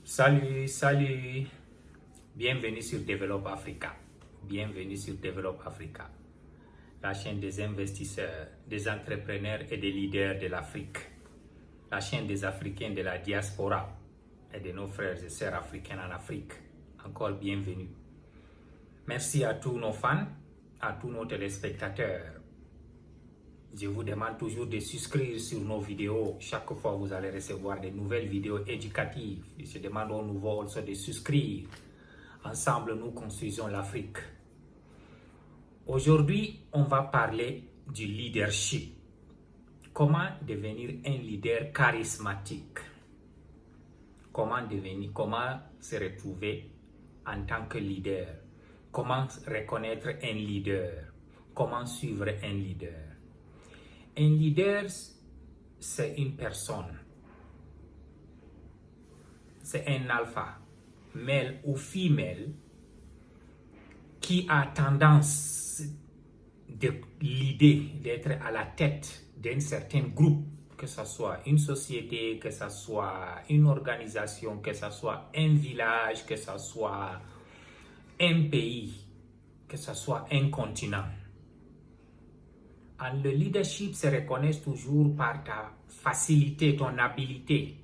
Salut. Bienvenue sur Develop Africa. Bienvenue sur Develop Africa, la chaîne des investisseurs, des entrepreneurs et des leaders de l'Afrique. La chaîne des Africains de la diaspora et de nos frères et sœurs africains en Afrique. Encore bienvenue. Merci à tous nos fans, à tous nos téléspectateurs. Je vous demande toujours de souscrire sur nos vidéos. Chaque fois, vous allez recevoir de nouvelles vidéos éducatives. Je demande aux nouveaux aussi de souscrire. Ensemble, nous construisons l'Afrique. Aujourd'hui, on va parler du leadership. Comment devenir un leader charismatique? Comment se retrouver en tant que leader? Comment reconnaître un leader? Comment suivre un leader? Un leader, c'est une personne. C'est un alpha, male ou femelle, qui a tendance de l'idée d'être à la tête d'un certain groupe, que ce soit une société, que ce soit une organisation, que ce soit un village, que ce soit un pays, que ce soit un continent. Le leadership se reconnaît toujours par ta facilité, ton habileté.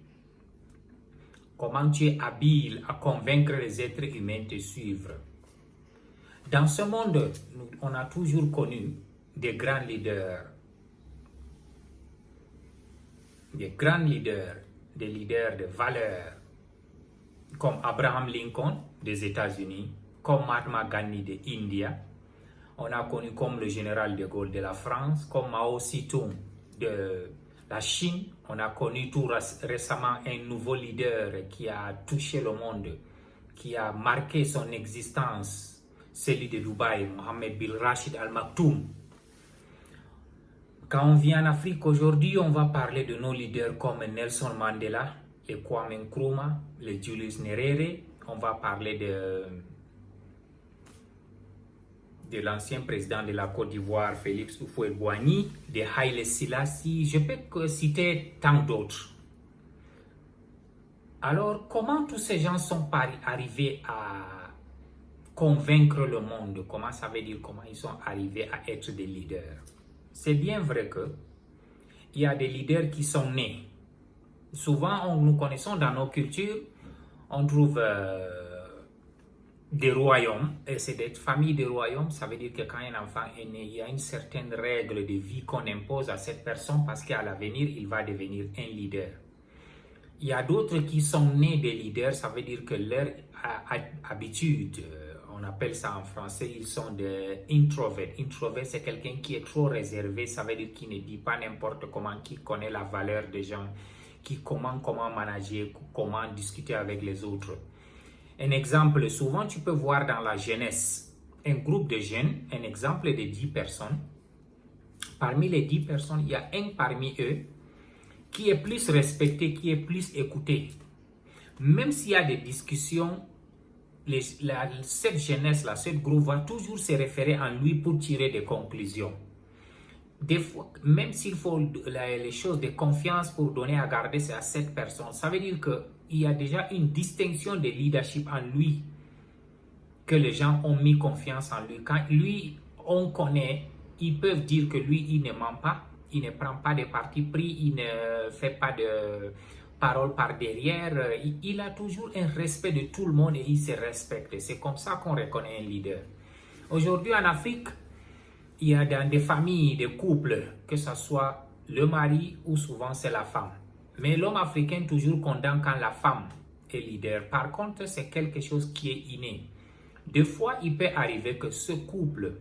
Comment tu es habile à convaincre les êtres humains de te suivre. Dans ce monde, on a toujours connu des grands leaders. Des leaders de valeur, comme Abraham Lincoln des États-Unis, comme Mahatma Gandhi de India. On a connu comme le général de Gaulle de la France, comme Mao Zedong de la Chine. On a connu tout récemment un nouveau leader qui a touché le monde, qui a marqué son existence, celui de Dubaï, Mohamed bin Rashid Al Maktoum. Quand on vient en Afrique aujourd'hui, on va parler de nos leaders comme Nelson Mandela, le Kwame Nkrumah, le Julius Nyerere. On va parler de l'ancien président de la Côte d'Ivoire, Félix Houphouët-Boigny, de Haïlé Selassie, je peux citer tant d'autres. Alors, comment tous ces gens sont arrivés à convaincre le monde? Comment ça veut dire comment ils sont arrivés à être des leaders? C'est bien vrai que il y a des leaders qui sont nés. Souvent, nous connaissons dans nos cultures, on trouve des royaumes, et c'est des familles de royaumes. Ça veut dire que quand un enfant est né, il y a une certaine règle de vie qu'on impose à cette personne parce qu'à l'avenir, il va devenir un leader. Il y a d'autres qui sont nés des leaders, ça veut dire que leur habitude, on appelle ça en français, ils sont des introverts. Introvert, c'est quelqu'un qui est trop réservé, ça veut dire qu'il ne dit pas n'importe comment, qui connaît la valeur des gens, qui comment manager, comment discuter avec les autres. Un exemple, souvent tu peux voir dans la jeunesse, un groupe de jeunes, un exemple de 10 personnes. Parmi les 10 personnes, il y a un parmi eux qui est plus respecté, qui est plus écouté. Même s'il y a des discussions, cette jeunesse-là, ce groupe va toujours se référer à lui pour tirer des conclusions. Des fois, même s'il faut les choses de confiance pour donner à garder à cette personne, ça veut dire qu'il y a déjà une distinction de leadership en lui, que les gens ont mis confiance en lui. Quand lui, on connaît, ils peuvent dire que lui, il ne ment pas, il ne prend pas de parti pris, il ne fait pas de paroles par derrière. Il a toujours un respect de tout le monde et il se respecte. C'est comme ça qu'on reconnaît un leader. Aujourd'hui en Afrique, il y a dans des familles, des couples, que ce soit le mari ou souvent c'est la femme. Mais l'homme africain toujours condamne quand la femme est leader. Par contre, c'est quelque chose qui est inné. Des fois, il peut arriver que ce couple,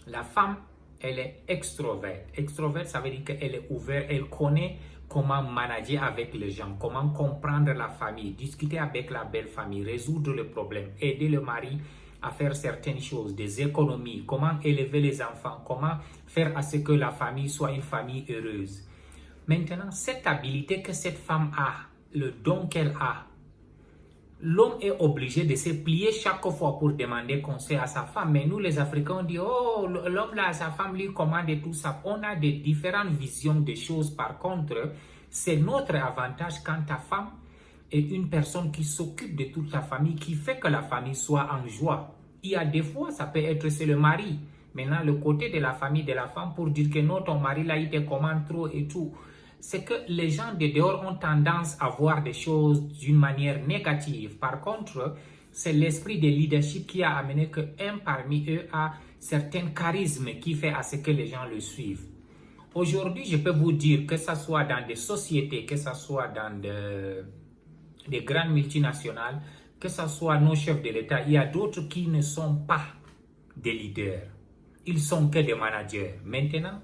la femme, elle est extroverte. Extroverte, ça veut dire qu'elle est ouverte, elle connaît comment manager avec les gens, comment comprendre la famille, discuter avec la belle famille, résoudre le problème, aider le mari à faire certaines choses, des économies, comment élever les enfants, comment faire à ce que la famille soit une famille heureuse. Maintenant, cette habilité que cette femme a, le don qu'elle a, l'homme est obligé de se plier chaque fois pour demander conseil à sa femme. Mais nous, les Africains, on dit, oh, l'homme là, sa femme lui commande et tout ça. On a des différentes visions des choses. Par contre, c'est notre avantage quand ta femme est une personne qui s'occupe de toute la famille, qui fait que la famille soit en joie. Il y a des fois, ça peut être c'est le mari. Maintenant, le côté de la famille de la femme pour dire que non, ton mari là, il te commande trop et tout. C'est que les gens de dehors ont tendance à voir des choses d'une manière négative. Par contre, c'est l'esprit de leadership qui a amené qu'un parmi eux a certains charismes qui fait à ce que les gens le suivent. Aujourd'hui, je peux vous dire que ce soit dans des sociétés, que ce soit dans des grandes multinationales, que ce soit nos chefs de l'État, il y a d'autres qui ne sont pas des leaders. Ils sont que des managers. Maintenant,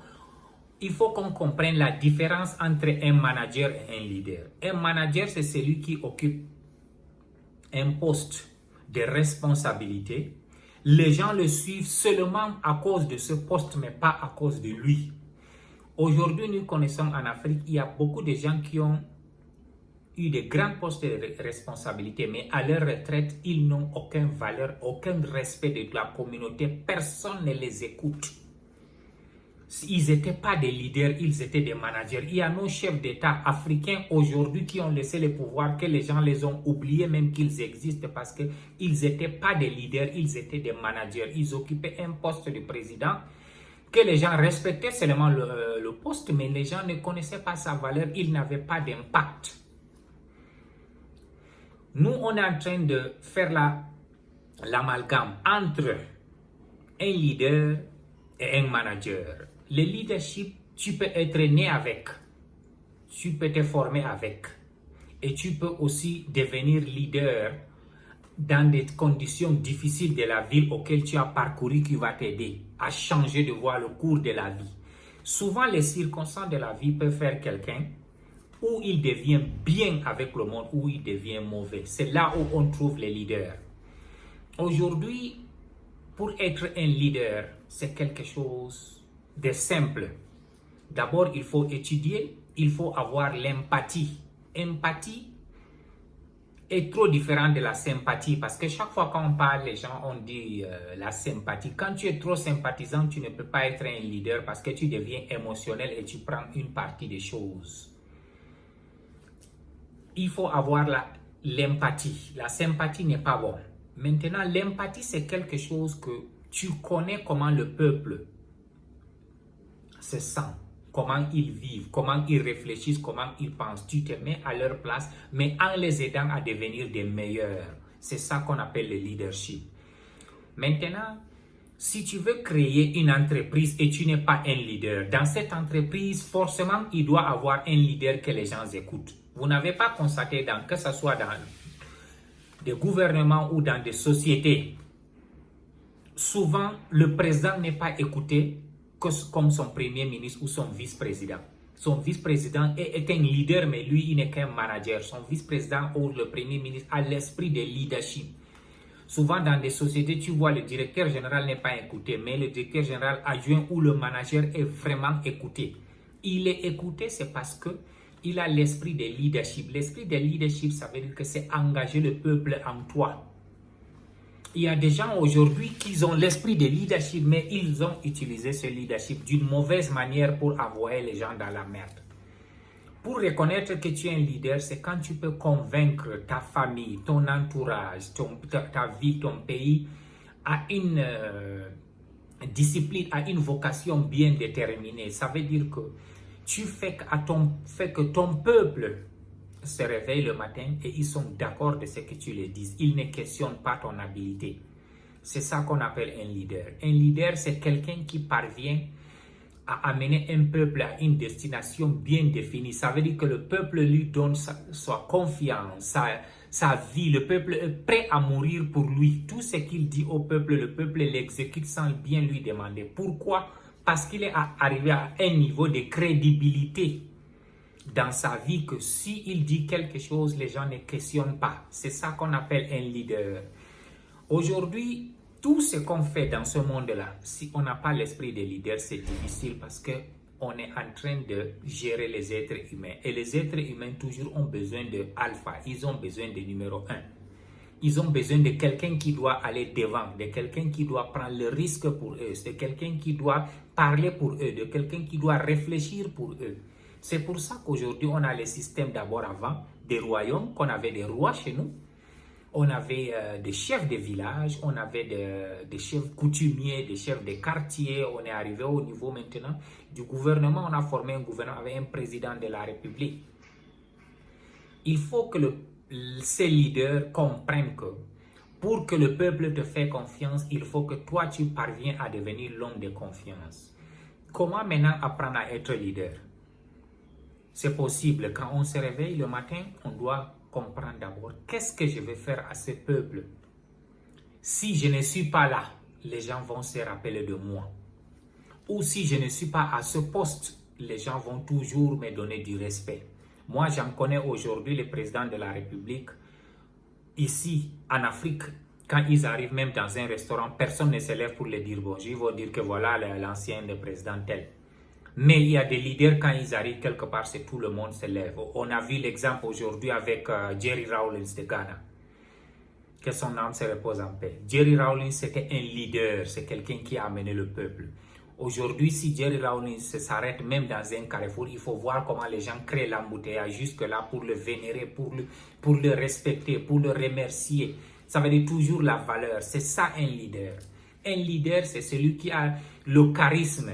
il faut qu'on comprenne la différence entre un manager et un leader. Un manager, c'est celui qui occupe un poste de responsabilité. Les gens le suivent seulement à cause de ce poste, mais pas à cause de lui. Aujourd'hui, nous connaissons en Afrique, il y a beaucoup de gens qui ont eu de grands postes de responsabilité, mais à leur retraite, ils n'ont aucune valeur, aucun respect de la communauté. Personne ne les écoute. Ils n'étaient pas des leaders, ils étaient des managers. Il y a nos chefs d'État africains aujourd'hui qui ont laissé le pouvoir, que les gens les ont oubliés même qu'ils existent parce qu'ils n'étaient pas des leaders, ils étaient des managers. Ils occupaient un poste de président que les gens respectaient seulement le poste, mais les gens ne connaissaient pas sa valeur, ils n'avaient pas d'impact. Nous, on est en train de faire l'amalgame entre un leader et un manager. Le leadership, tu peux être né avec, tu peux te former avec, et tu peux aussi devenir leader dans des conditions difficiles de la vie auxquelles tu as parcouru qui va t'aider à changer de voie le cours de la vie. Souvent, les circonstances de la vie peuvent faire quelqu'un où il devient bien avec le monde, où il devient mauvais. C'est là où on trouve les leaders. Aujourd'hui, pour être un leader, c'est quelque chose de simple. D'abord, il faut étudier, il faut avoir l'empathie. Empathie est trop différent de la sympathie parce que chaque fois qu'on parle, les gens ont dit la sympathie. Quand tu es trop sympathisant, tu ne peux pas être un leader parce que tu deviens émotionnel et tu prends une partie des choses. Il faut avoir l'empathie. La sympathie n'est pas bon. Maintenant, l'empathie, c'est quelque chose que tu connais comment le peuple se sent, comment ils vivent, comment ils réfléchissent, comment ils pensent. Tu te mets à leur place, mais en les aidant à devenir des meilleurs. C'est ça qu'on appelle le leadership. Maintenant, si tu veux créer une entreprise et tu n'es pas un leader, dans cette entreprise, forcément, il doit avoir un leader que les gens écoutent. Vous n'avez pas constaté, que ce soit dans des gouvernements ou dans des sociétés, souvent, le président n'est pas écouté comme son premier ministre ou son vice-président. Son vice-président est un leader, mais lui, il n'est qu'un manager. Son vice-président ou le premier ministre a l'esprit de leadership. Souvent, dans des sociétés, tu vois, le directeur général n'est pas écouté, mais le directeur général adjoint ou le manager est vraiment écouté. Il est écouté, c'est parce qu'il a l'esprit de leadership. L'esprit de leadership, ça veut dire que c'est engager le peuple en toi. Il y a des gens aujourd'hui qui ont l'esprit de leadership, mais ils ont utilisé ce leadership d'une mauvaise manière pour envoyer les gens dans la merde. Pour reconnaître que tu es un leader, c'est quand tu peux convaincre ta famille, ton entourage, ta vie, ton pays à une discipline, à une vocation bien déterminée. Ça veut dire que tu fais que ton peuple se réveille le matin et ils sont d'accord de ce que tu les dis. Ils ne questionnent pas ton habileté. C'est ça qu'on appelle un leader. Un leader, c'est quelqu'un qui parvient à amener un peuple à une destination bien définie. Ça veut dire que le peuple lui donne sa confiance, sa vie. Le peuple est prêt à mourir pour lui. Tout ce qu'il dit au peuple, le peuple l'exécute sans bien lui demander. Pourquoi? Parce qu'il est arrivé à un niveau de crédibilité dans sa vie que s'il dit quelque chose, les gens ne questionnent pas. C'est ça qu'on appelle un leader. Aujourd'hui, tout ce qu'on fait dans ce monde-là, si on n'a pas l'esprit de leader, c'est difficile parce qu'on est en train de gérer les êtres humains. Et les êtres humains toujours ont besoin de alpha, ils ont besoin de numéro 1. Ils ont besoin de quelqu'un qui doit aller devant, de quelqu'un qui doit prendre le risque pour eux, de quelqu'un qui doit parler pour eux, de quelqu'un qui doit réfléchir pour eux. C'est pour ça qu'aujourd'hui, on a le système d'abord avant, des royaumes, qu'on avait des rois chez nous. On avait des chefs de village, on avait des chefs coutumiers, des chefs de quartier. On est arrivé au niveau maintenant du gouvernement. On a formé un gouvernement avec un président de la République. Il faut que ces leaders comprennent que pour que le peuple te fasse confiance, il faut que toi, tu parviens à devenir l'homme de confiance. Comment maintenant apprendre à être leader? C'est possible. Quand on se réveille le matin, on doit comprendre d'abord qu'est-ce que je vais faire à ce peuple. Si je ne suis pas là, les gens vont se rappeler de moi. Ou si je ne suis pas à ce poste, les gens vont toujours me donner du respect. Moi, j'en connais aujourd'hui le président de la République. Ici, en Afrique, quand ils arrivent même dans un restaurant, personne ne se lève pour les dire bonjour. Ils vont dire que voilà l'ancien président tel. Mais il y a des leaders, quand ils arrivent quelque part, c'est tout le monde se lève. On a vu l'exemple aujourd'hui avec Jerry Rawlings de Ghana. Que son âme se repose en paix. Jerry Rawlings, c'était un leader, c'est quelqu'un qui a amené le peuple. Aujourd'hui, si Jerry Rawlings s'arrête même dans un carrefour, il faut voir comment les gens créent l'embouteillage jusque-là pour le vénérer, pour le respecter, pour le remercier. Ça veut dire toujours la valeur. C'est ça un leader. Un leader, c'est celui qui a le charisme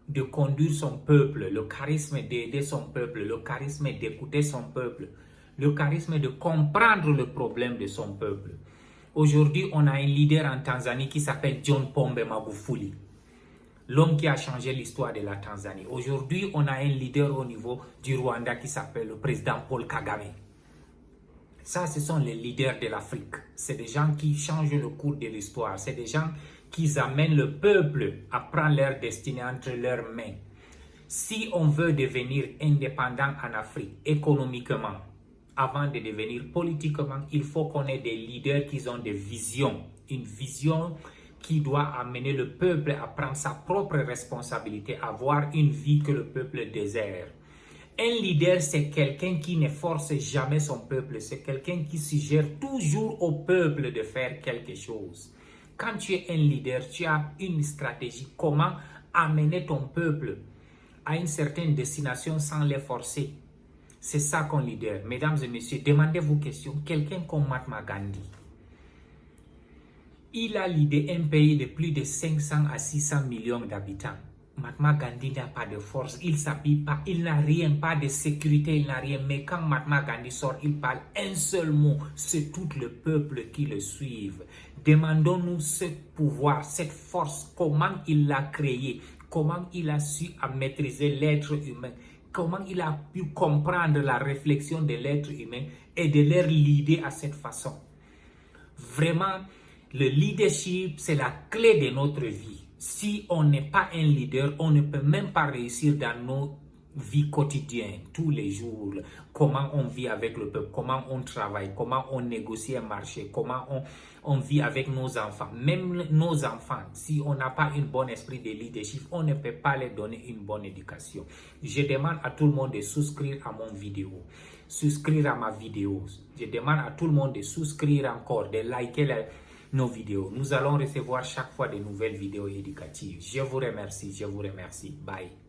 de conduire son peuple, le charisme d'aider son peuple, le charisme d'écouter son peuple, le charisme de comprendre le problème de son peuple. Aujourd'hui, on a un leader en Tanzanie qui s'appelle John Pombe Magufuli, l'homme qui a changé l'histoire de la Tanzanie. Aujourd'hui, on a un leader au niveau du Rwanda qui s'appelle le président Paul Kagame. Ça, ce sont les leaders de l'Afrique. C'est des gens qui changent le cours de l'histoire. C'est des gens qui amènent le peuple à prendre leur destinée entre leurs mains. Si on veut devenir indépendant en Afrique économiquement, avant de devenir politiquement, il faut qu'on ait des leaders qui ont des visions. Une vision qui doit amener le peuple à prendre sa propre responsabilité, à avoir une vie que le peuple désire. Un leader, c'est quelqu'un qui ne force jamais son peuple. C'est quelqu'un qui suggère toujours au peuple de faire quelque chose. Quand tu es un leader, tu as une stratégie. Comment amener ton peuple à une certaine destination sans les forcer. C'est ça qu'un leader. Mesdames et messieurs, demandez-vous question. Quelqu'un comme Mahatma Gandhi, il a l'idée un pays de plus de 500 à 600 millions d'habitants. Mahatma Gandhi n'a pas de force, il ne s'habille pas, il n'a rien, pas de sécurité, il n'a rien. Mais quand Mahatma Gandhi sort, il parle un seul mot, c'est tout le peuple qui le suit. Demandons-nous ce pouvoir, cette force, comment il l'a créé, comment il a su maîtriser l'être humain, comment il a pu comprendre la réflexion de l'être humain et de leur leader à cette façon. Vraiment, le leadership, c'est la clé de notre vie. Si on n'est pas un leader, on ne peut même pas réussir dans nos vies quotidiennes, tous les jours. Comment on vit avec le peuple, comment on travaille, comment on négocie un marché, comment on vit avec nos enfants. Même nos enfants, si on n'a pas un bon esprit de leadership, on ne peut pas leur donner une bonne éducation. Je demande à tout le monde de souscrire à mon vidéo, souscrire à ma vidéo. Je demande à tout le monde de souscrire encore, de liker nos vidéos. Nous allons recevoir chaque fois de nouvelles vidéos éducatives. Je vous remercie. Bye.